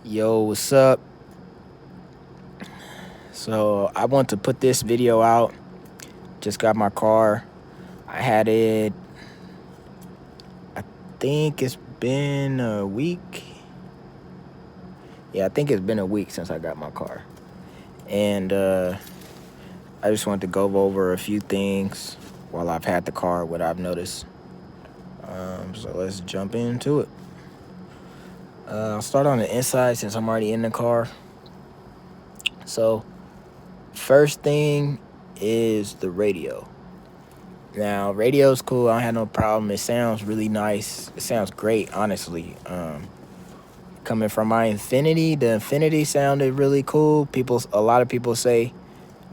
Yo, what's up? So I want to put this video out. Just got my car. I had it, I think it's been a week. Yeah, I think it's been a week since I got my car. And I just wanted to go over a few things while I've had the car, what I've noticed. So let's jump into it. I'll start on the inside since I'm already in the car. So first thing is the radio. Now, radio's cool. I don't have no problem. It sounds really nice. It sounds great, honestly. Coming from my Infinity, the Infinity sounded really cool. A lot of people say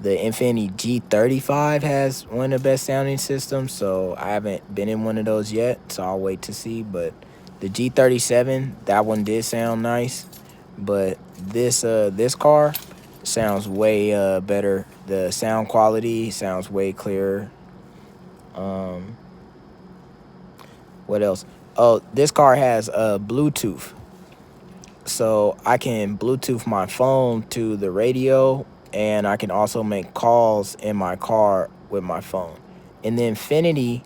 the Infinity G35 has one of the best sounding systems. So I haven't been in one of those yet. So I'll wait to see. But the G37, that one did sound nice. But this car sounds way better. The sound quality sounds way clearer. What else? Oh, this car has Bluetooth, so I can Bluetooth my phone to the radio, and I can also make calls in my car with my phone. In the Infinity,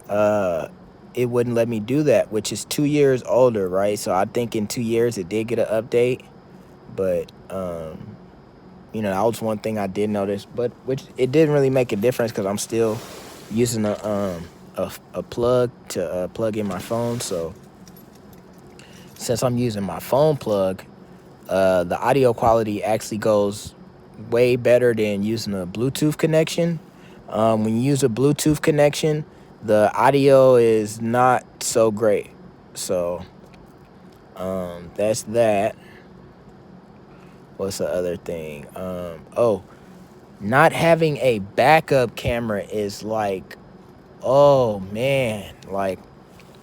it wouldn't let me do that, which is 2 years older, right? So I think in 2 years it did get an update, but that was one thing I did notice, but which it didn't really make a difference because I'm still using a plug to plug in my phone. So since I'm using my phone plug, the audio quality actually goes way better than using a Bluetooth connection. When you use a Bluetooth connection, the audio is not so great. So that's that. What's the other thing? Not having a backup camera is like, oh man, like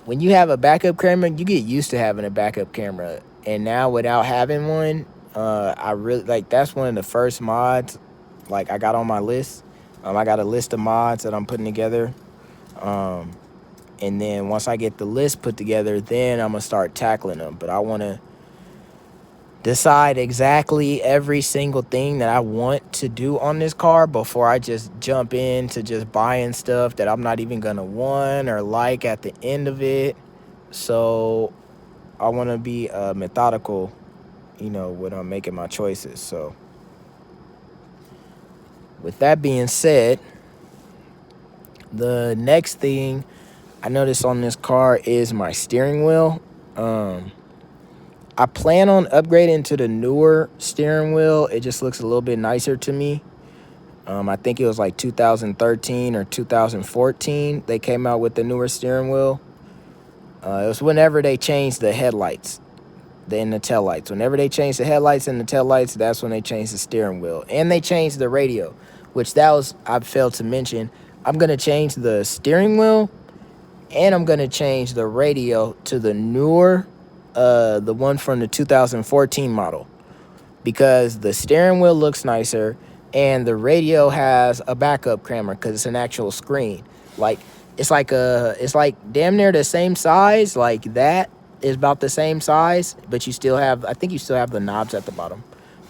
when you have a backup camera, you get used to having a backup camera. And now without having one, I really like that's one of the first mods like I got on my list. I got a list of mods that I'm putting together. And then once I get the list put together, then I'm gonna start tackling them. But I wanna decide exactly every single thing that I want to do on this car before I just jump into just buying stuff that I'm not even gonna want or like at the end of it. So I want to be methodical, when I'm making my choices. So with that being said, the next thing I noticed on this car is my steering wheel. I plan on upgrading to the newer steering wheel. It just looks a little bit nicer to me. I think it was like 2013 or 2014 they came out with the newer steering wheel. It was whenever they changed the headlights and the taillights. Whenever they changed the headlights and the taillights, that's when they changed the steering wheel. And they changed the radio, which I failed to mention. I'm going to change the steering wheel and I'm going to change the radio to the newer the one from the 2014 model, because the steering wheel looks nicer and the radio has a backup camera because it's an actual screen. Like it's like damn near the same size. Like that is about the same size, but I think you still have the knobs at the bottom.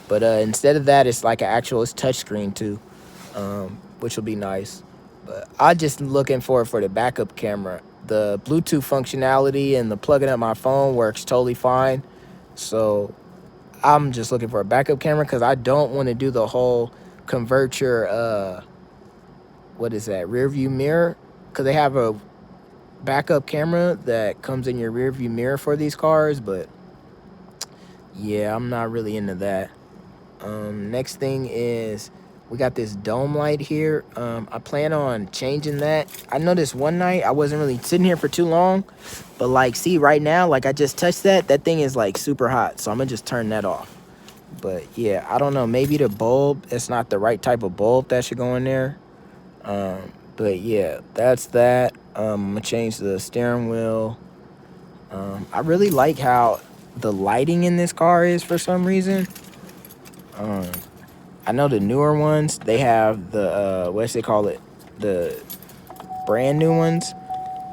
But instead of that, it's like it's touch screen too, which will be nice. But I'm just looking for the backup camera. The Bluetooth functionality and the plugging up my phone works totally fine. So I'm just looking for a backup camera because I don't want to do the whole convert your rear view mirror, because they have a backup camera that comes in your rear view mirror for these cars. But yeah, I'm not really into that. Next thing is we got this dome light here. I plan on changing that. I noticed one night I wasn't really sitting here for too long, but like, see right now, like I just touched that thing is like super hot, so I'm gonna just turn that off. But yeah, I don't know, maybe the bulb, it's not the right type of bulb that should go in there. But yeah, that's that. I'm gonna change the steering wheel. I really like how the lighting in this car is for some reason. I know the newer ones, they have the what's they call it, the brand new ones.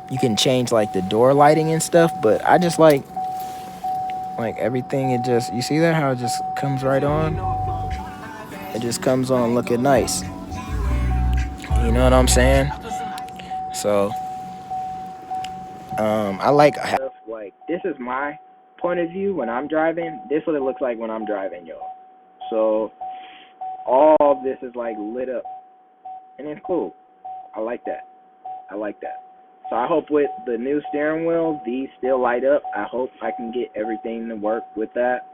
You can change like the door lighting and stuff, but I just like Like everything, it just, you see that how it just comes right on? It just comes on looking nice. You know what I'm saying? So I like stuff like this is my point of view when I'm driving. This is what it looks like when I'm driving, y'all. So all of this is like lit up, and it's cool. I like that. I like that. So I hope with the new steering wheel, these still light up. I hope I can get everything to work with that.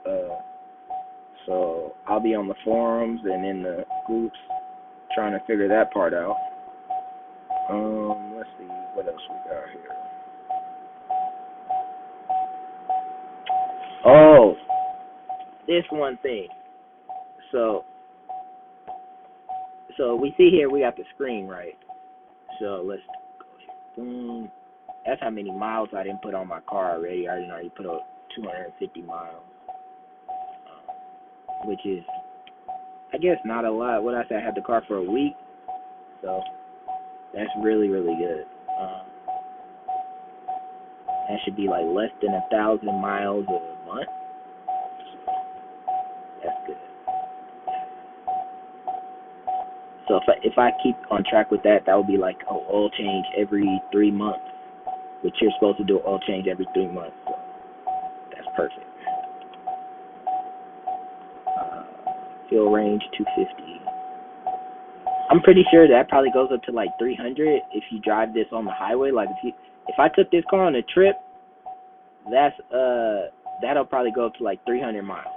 So I'll be on the forums and in the groups trying to figure that part out. Let's see what else we got here. Oh, this one thing. So we see here we got the screen, right? So let's go here. Boom. That's how many miles I didn't put on my car already. I already put out 250 miles, which is, I guess, not a lot. What I said, I had the car for a week, so that's really, really good. That should be like less than 1,000 miles a month. That's good. So if I keep on track with that, that would be like an oil change every 3 months, which you're supposed to do an oil change every 3 months. So that's perfect. Fuel range 250. I'm pretty sure that probably goes up to like 300 if you drive this on the highway. Like if I took this car on a trip, that'll probably go up to like 300 miles.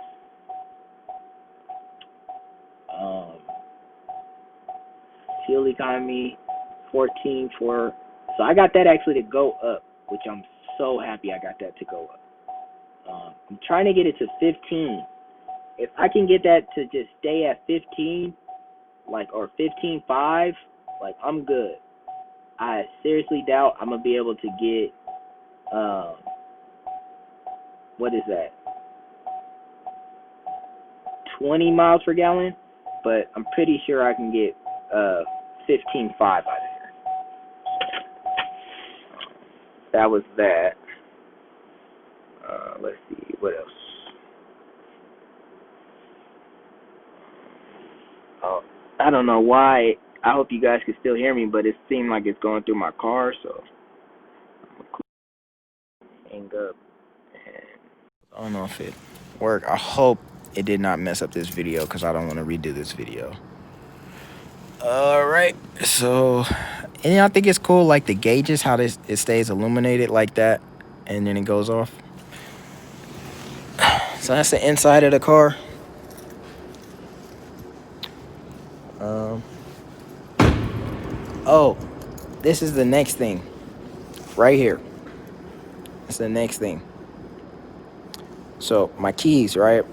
Fuel economy 14 for, so I got that actually to go up, which I'm so happy I got that to go up. I'm trying to get it to 15. If I can get that to just stay at 15, like, or 15.5, like, I'm good. I seriously doubt I'm gonna be able to get what is that, 20 miles per gallon, but I'm pretty sure I can get 15.5 out of here. That was that. Let's see, what else? I don't know why. I hope you guys can still hear me, but it seemed like it's going through my car, so I'm gonna hang up. I don't know if it worked. I hope it did not mess up this video because I don't want to redo this video. Alright, so, and I think it's cool, like the gauges, how it stays illuminated like that, and then it goes off. So that's the inside of the car. Oh, this is the next thing. Right here. That's the next thing. So, my keys, right?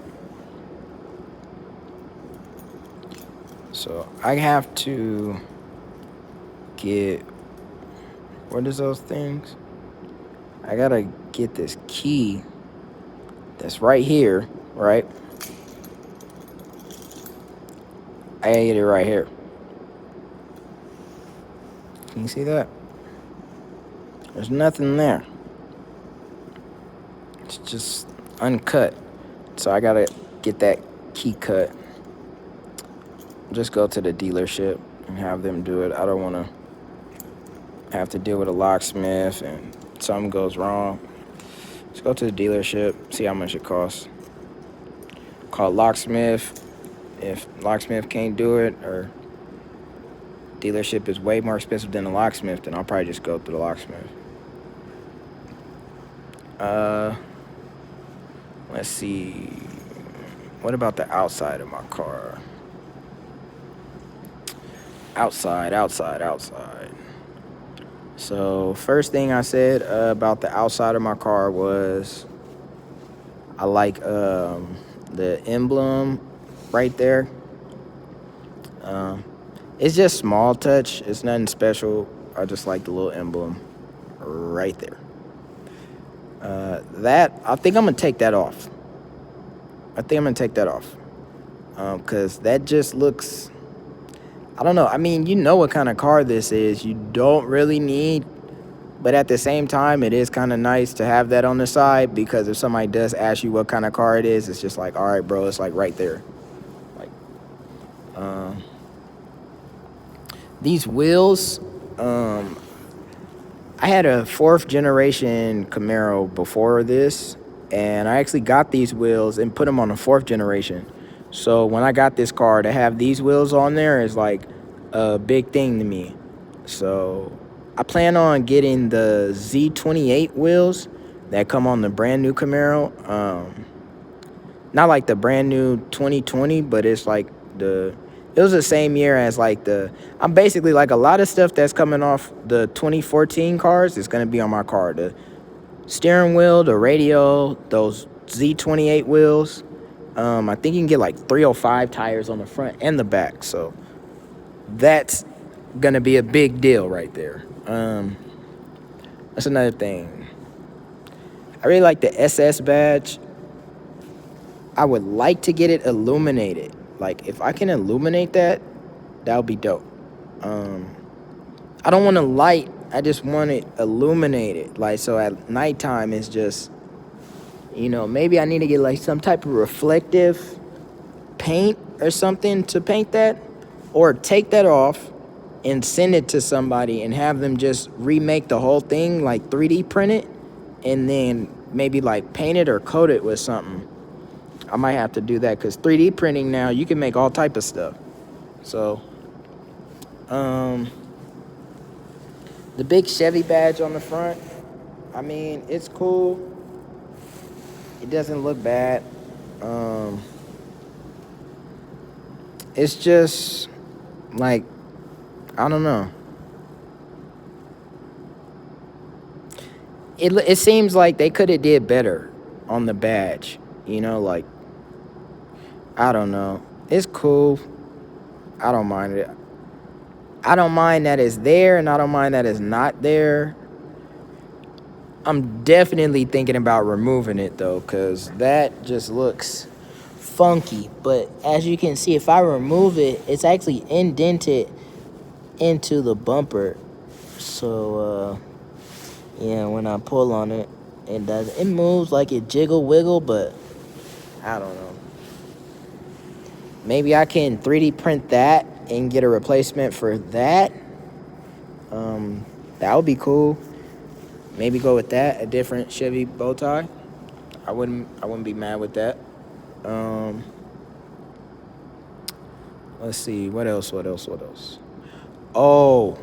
So, I have to get, what is those things? I gotta get this key that's right here, right? I gotta get it right here. Can you see that? There's nothing there. It's just uncut. So I gotta get that key cut. Just go to the dealership and have them do it. I don't wanna have to deal with a locksmith and something goes wrong. Just go to the dealership, see how much it costs. Call locksmith. If locksmith can't do it, or dealership is way more expensive than the locksmith, then I'll probably just go to the locksmith. Let's see. What about the outside of my car? Outside. So first thing I said about the outside of my car was I like the emblem right there. It's just small touch. It's nothing special. I just like the little emblem right there. That, I think I'm gonna take that off. Because that just looks, I don't know. I mean, you know what kind of car this is. You don't really need But at the same time, it is kind of nice to have that on the side, because if somebody does ask you what kind of car it is, it's just like, all right, bro, it's like right there. Like, these wheels, I had a 4th generation Camaro before this, and I actually got these wheels and put them on the 4th generation. So when I got this car, to have these wheels on there is like a big thing to me. So I plan on getting the Z28 wheels that come on the brand new Camaro. Not like the brand new 2020, but it's like it was the same year as like I'm basically like a lot of stuff that's coming off the 2014 cars is going to be on my car. The steering wheel, the radio, those Z28 wheels. I think you can get like 305 tires on the front and the back. So that's going to be a big deal right there. That's another thing. I really like the SS badge. I would like to get it illuminated. Like, if I can illuminate that, that would be dope. I don't want a light. I just want it illuminated. Like, so at nighttime, it's just, maybe I need to get, like, some type of reflective paint or something to paint that. Or take that off and send it to somebody and have them just remake the whole thing, like 3D print it, and then maybe, like, paint it or coat it with something. I might have to do that, because 3D printing now, you can make all type of stuff. So, the big Chevy badge on the front, I mean, it's cool. It doesn't look bad. It's just, like, I don't know. It seems like they could have did better on the badge. Like, I don't know. It's cool. I don't mind it. I don't mind that it's there, and I don't mind that it's not there. I'm definitely thinking about removing it, though, because that just looks funky. But as you can see, if I remove it, it's actually indented into the bumper. So, yeah, when I pull on it, it moves like it jiggle wiggle, but I don't know. Maybe I can 3D print that and get a replacement for that. That would be cool. Maybe go with that, a different Chevy bow tie. I wouldn't be mad with that. Let's see, what else? Oh,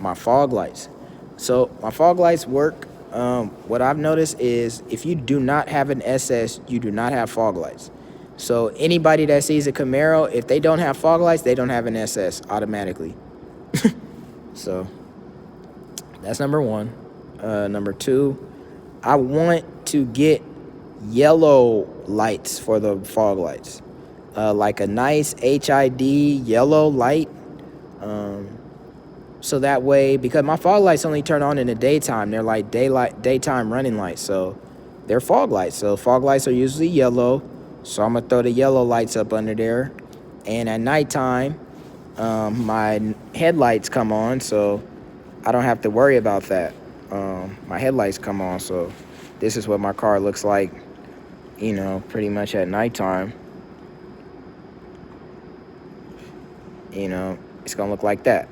my fog lights. So my fog lights work. What I've noticed is if you do not have an SS, you do not have fog lights. So anybody that sees a Camaro, if they don't have fog lights, they don't have an SS automatically. So that's number one. Number two, I want to get yellow lights for the fog lights. Like a nice HID yellow light. So that way, because my fog lights only turn on in the daytime. They're like daytime running lights. So they're fog lights. So fog lights are usually yellow. So I'm going to throw the yellow lights up under there. And at nighttime, my headlights come on, so I don't have to worry about that. My headlights come on, so this is what my car looks like, pretty much at nighttime. It's going to look like that.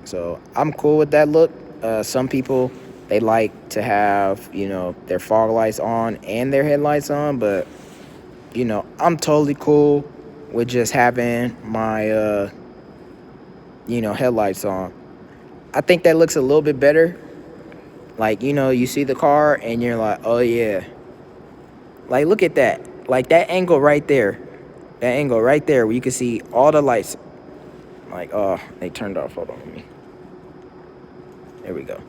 So I'm cool with that look. Some people, they like to have, their fog lights on and their headlights on, but I'm totally cool with just having my, headlights on. I think that looks a little bit better. Like, you see the car and you're like, oh, yeah. Like, look at that. Like, that angle right there. That angle right there where you can see all the lights. Like, oh, they turned off. Hold on with me. There we go.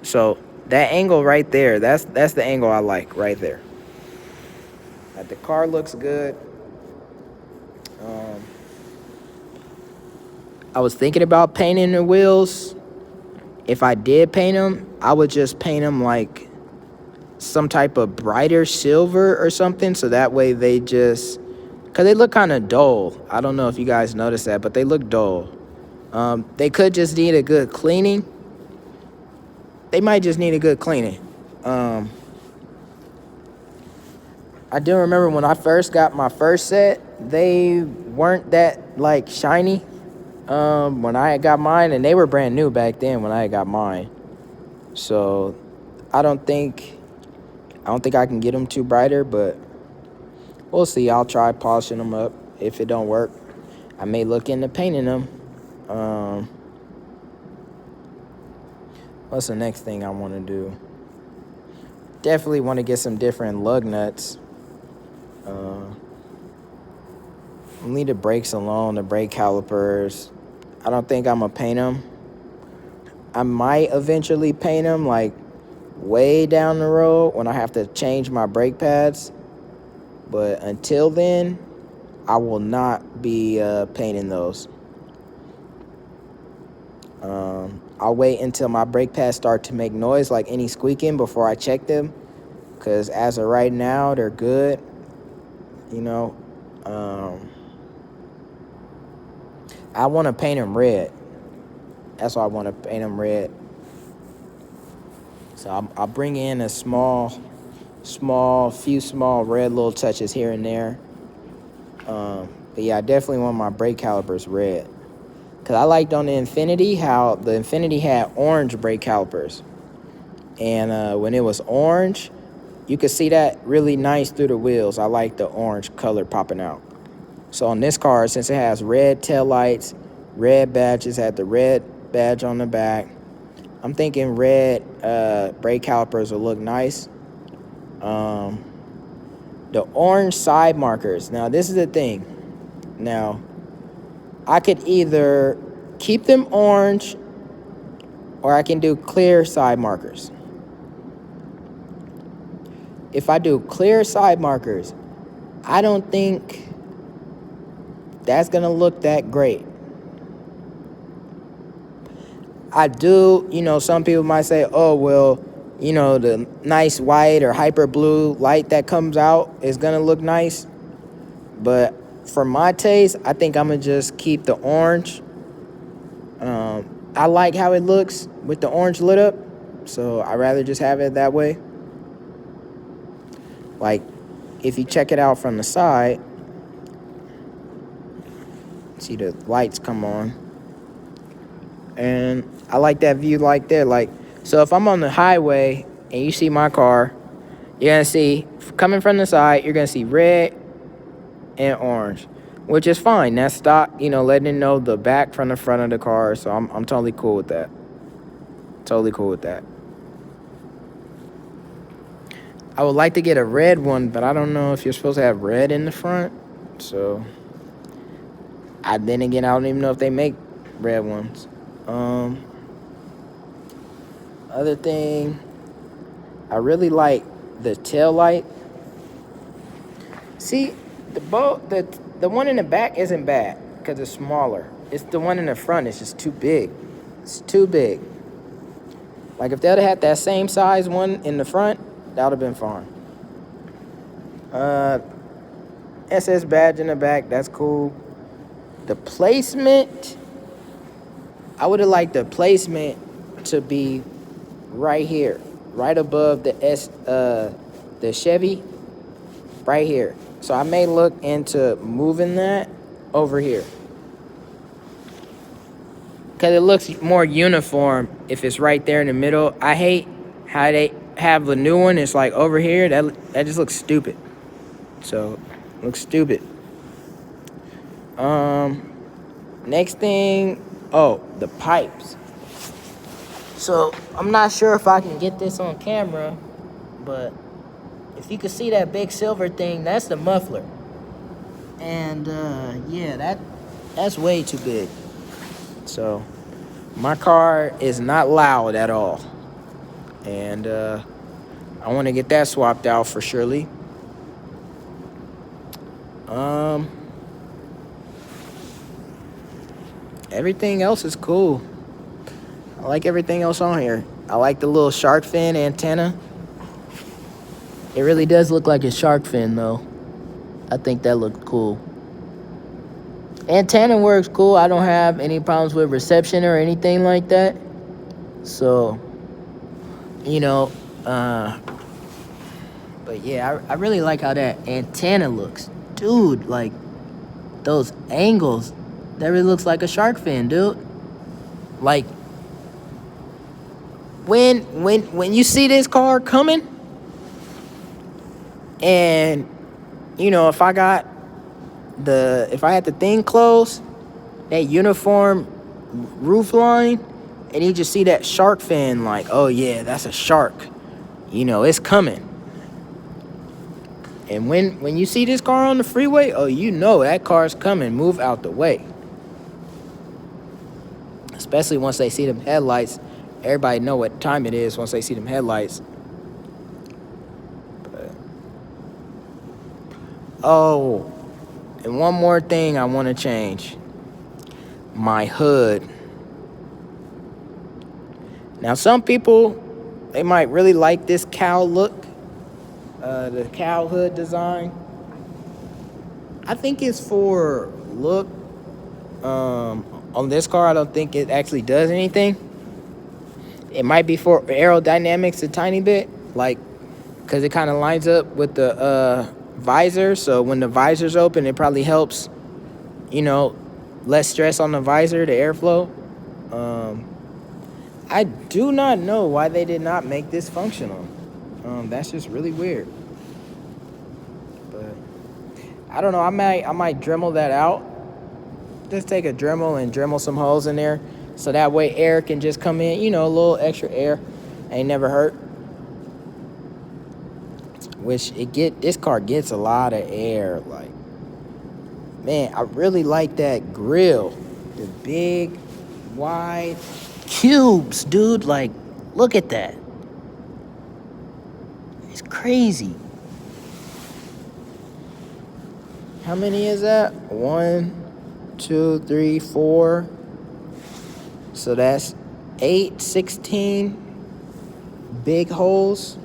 So, that angle right there, that's the angle I like right there. Like, the car looks good. I was thinking about painting the wheels. If I did paint them, I would just paint them like some type of brighter silver or something, so that way they just, because they look kind of dull. I don't know if you guys noticed that, but they look dull. They could just need a good cleaning. they might just need a good cleaning. I do remember when I first got my first set, they weren't that like shiny. When I got mine, and they were brand new back then when I got mine. So I don't think I can get them too brighter, but we'll see. I'll try polishing them up. If it don't work, I may look into painting them. What's the next thing I want to do? Definitely want to get some different lug nuts. Leave the brakes alone, the brake calipers. I don't think I'm gonna paint them. I might eventually paint them, like way down the road when I have to change my brake pads. But until then, I will not be painting those. I'll wait until my brake pads start to make noise, like any squeaking, before I check them. Because as of right now, they're good. You know, I want to paint them red. That's why I want to paint them red. So I'll bring in a few small red little touches here and there. But yeah, I definitely want my brake calipers red. Because I liked on the Infinity how the Infinity had orange brake calipers. And when it was orange, you could see that really nice through the wheels. I like the orange color popping out. So on this car, since it has red taillights, red badges, had the red badge on the back, I'm thinking red brake calipers will look nice. The orange side markers. Now, this is the thing. Now, I could either keep them orange or I can do clear side markers. If I do clear side markers, I don't think that's going to look that great. I do, some people might say, oh, well, the nice white or hyper blue light that comes out is going to look nice. But for my taste, I think I'm going to just keep the orange. I like how it looks with the orange lit up, so I'd rather just have it that way. Like, if you check it out from the side, see the lights come on. And I like that view like there. Like, so if I'm on the highway and you see my car, you're going to see, coming from the side, you're going to see red and orange, which is fine. That's stock, letting it know the back from the front of the car. So I'm totally cool with that. Totally cool with that. I would like to get a red one, but I don't know if you're supposed to have red in the front. So, then again, I don't even know if they make red ones. Other thing, I really like the tail light. See, the one in the back isn't bad because it's smaller. It's the one in the front. It's just too big. It's too big. Like if they'd have had that same size one in the front, that would have been fine. SS badge in the back, that's cool. The placement, I would have liked the placement to be right here, right above the Chevy, right here. So I may look into moving that over here, because it looks more uniform if it's right there in the middle. I hate how they have the new one. It's like over here. That just looks stupid. So, looks stupid. Next thing, the pipes. So, I'm not sure if I can get this on camera, but if you can see that big silver thing, that's the muffler. And, yeah, that's way too big. So, my car is not loud at all. And, I want to get that swapped out for surely. Everything else is cool. I like everything else on here. I like the little shark fin antenna. It really does look like a shark fin, though. I think that looked cool. Antenna works cool. I don't have any problems with reception or anything like that. So, you know, but yeah, I really like how that antenna looks. Dude, like, those angles, that really looks like a shark fin, dude. Like, when you see this car coming, and, you know, if I had the thing closed, that uniform roof line, and you just see that shark fin, like, oh yeah, that's a shark. You know, it's coming. And when you see this car on the freeway, oh, you know that car's coming. Move out the way. Especially once they see them headlights. Everybody know what time it is once they see them headlights. But, oh, and one more thing I want to change. My hood. Now, some people, they might really like this cow look. The cow hood design. I think it's for look. On this car, I don't think it actually does anything. It might be for aerodynamics a tiny bit, like, because it kind of lines up with the visor. So when the visor's open, it probably helps, you know, less stress on the visor, the airflow. I do not know why they did not make this functional. That's just really weird. But I don't know. I might Dremel that out. Just take a Dremel and Dremel some holes in there, so that way air can just come in. You know, a little extra air ain't never hurt. Which this car gets a lot of air. Like, man, I really like that grill. The big, wide cubes, dude. Like, look at that. It's crazy. How many is that? 1, 2, 3, 4. So that's 8, 16 big holes.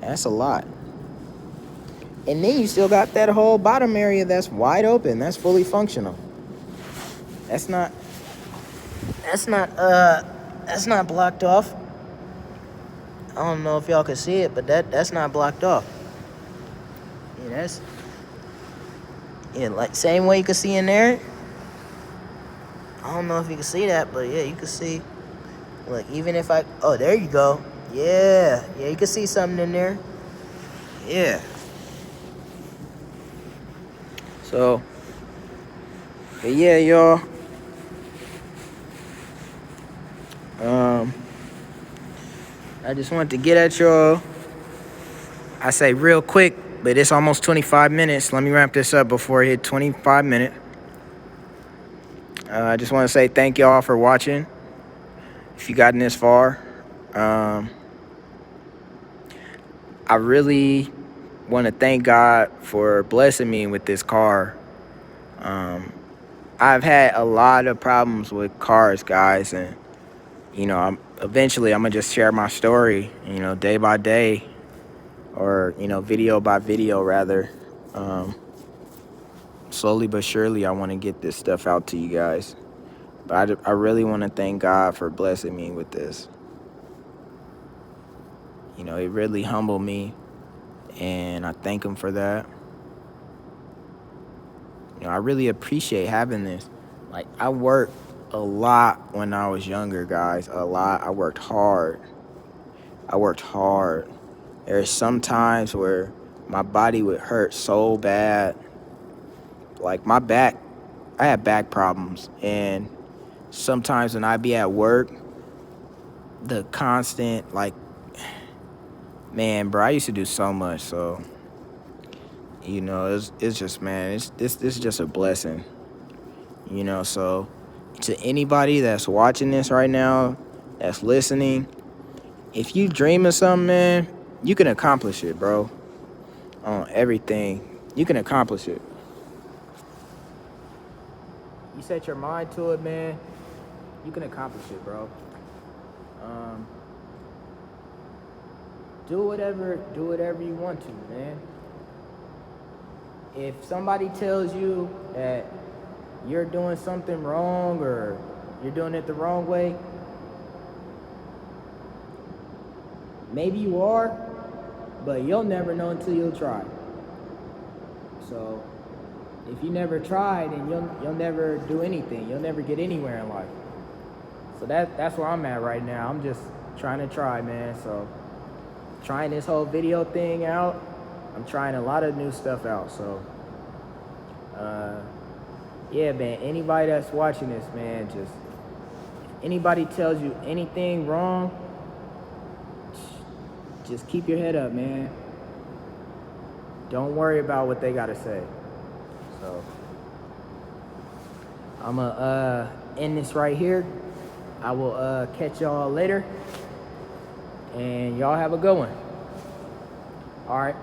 That's a lot. And then you still got that whole bottom area that's wide open. That's fully functional. That's not blocked off. I don't know if y'all can see it, but that's not blocked off. Yeah, like same way you can see in there. I don't know if you can see that, but yeah, you can see. Look, even if oh, there you go. Yeah, you can see something in there. Yeah. So, but yeah, y'all. I just wanted to get at y'all. I say real quick, but it's almost 25 minutes. Let me wrap this up before I hit 25 minutes. I just want to say thank y'all for watching. If you gotten this far, I really want to thank God for blessing me with this car. I've had a lot of problems with cars, guys, and you know, eventually I'm gonna just share my story, you know, day by day, or you know, video by video rather. Slowly but surely, I want to get this stuff out to you guys. But I really want to thank God for blessing me with this. You know, it really humbled me, and I thank him for that. You know, I really appreciate having this. Like, I worked a lot when I was younger, guys. A lot. I worked hard. There's some times where my body would hurt so bad. Like, my back, I had back problems. And sometimes when I be at work, the constant, like, man, bro, I used to do so much. So, you know, it's just, man, this is just a blessing. You know, so to anybody that's watching this right now, that's listening, if you dream of something, man, you can accomplish it, bro. On everything, you can accomplish it. You set your mind to it, man, you can accomplish it, bro. Do whatever you want to, man. If somebody tells you that you're doing something wrong or you're doing it the wrong way, Maybe you are, but you'll never know until you try. So if you never try, then you'll never do anything. You'll never get anywhere in life. So that's where I'm at right now. I'm just trying to try, man. So trying this whole video thing out. I'm trying a lot of new stuff out. So yeah, man, anybody that's watching this, man, just anybody tells you anything wrong, just keep your head up, man. Don't worry about what they gotta say. So I'm gonna end this right here. I will catch y'all later, and y'all have a good one. All right.